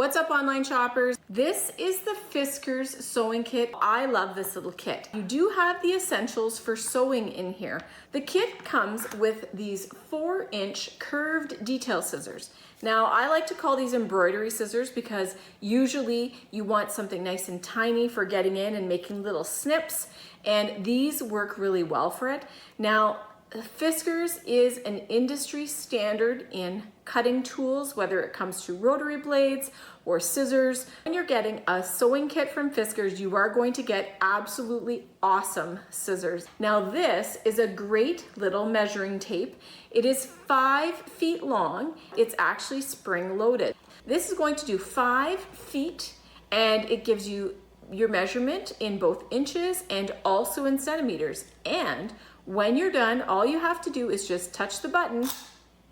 What's up, online shoppers? This is the Fiskars sewing kit. I love this little kit. You do have the essentials for sewing in here. The kit comes with these 4-inch curved detail scissors. Now, I like to call these embroidery scissors because usually you want something nice and tiny for getting in and making little snips, and these work really well for it. Now, Fiskars is an industry standard in cutting tools, whether it comes to rotary blades or scissors. When you're getting a sewing kit from Fiskars, you are going to get absolutely awesome scissors. Now, this is a great little measuring tape. It is 5 feet long. It's actually spring loaded. This is going to do 5 feet, and it gives you your measurement in both inches and also in centimeters. And when you're done, all you have to do is just touch the button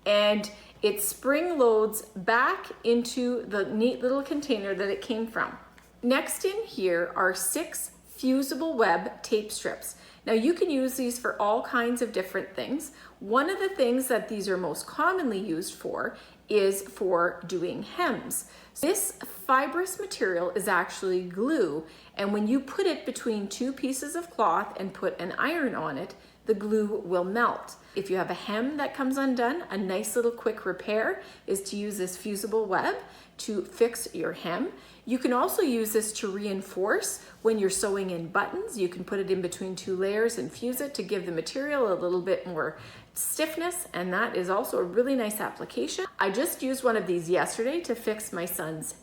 and it spring loads back into the neat little container that it came from. Next in here are 6 fusible web tape strips. Now, you can use these for all kinds of different things. One of the things that these are most commonly used for is for doing hems. This fibrous material is actually glue, and when you put it between 2 pieces of cloth and put an iron on it, the glue will melt. If you have a hem that comes undone, a nice little quick repair is to use this fusible web to fix your hem. You can also use this to reinforce when you're sewing in buttons. You can put it in between 2 layers and fuse it to give the material a little bit more stiffness, and that is also a really nice application. I just used one of these yesterday to fix my son's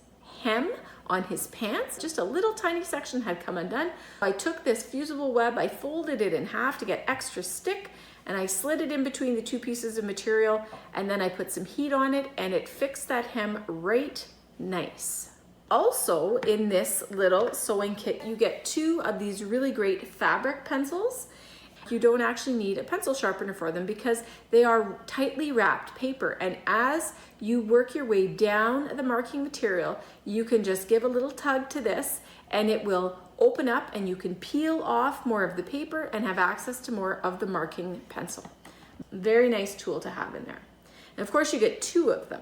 hem on his pants. Just a little tiny section had come undone. I took this fusible web, I folded it in half to get extra stick, and I slid it in between the 2 pieces of material, and then I put some heat on it, and it fixed that hem right nice. Also, in this little sewing kit, you get 2 of these really great fabric pencils. You don't actually need a pencil sharpener for them because they are tightly wrapped paper, and as you work your way down the marking material, you can just give a little tug to this and it will open up, and you can peel off more of the paper and have access to more of the marking pencil. Very nice tool to have in there. And of course, you get 2 of them.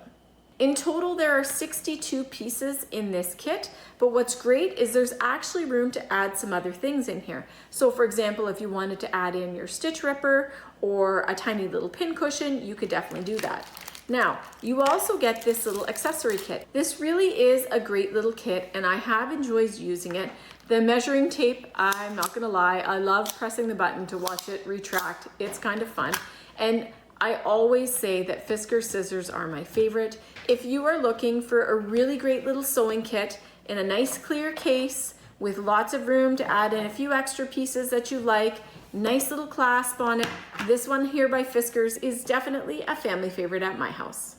In total, there are 62 pieces in this kit, but what's great is there's actually room to add some other things in here. So for example, if you wanted to add in your stitch ripper or a tiny little pin cushion, you could definitely do that. Now, you also get this little accessory kit. This really is a great little kit, and I have enjoyed using it. The measuring tape, I'm not gonna lie, I love pressing the button to watch it retract. It's kind of fun. And I always say that Fiskars scissors are my favorite. If you are looking for a really great little sewing kit in a nice clear case with lots of room to add in a few extra pieces that you like, nice little clasp on it, this one here by Fiskars is definitely a family favorite at my house.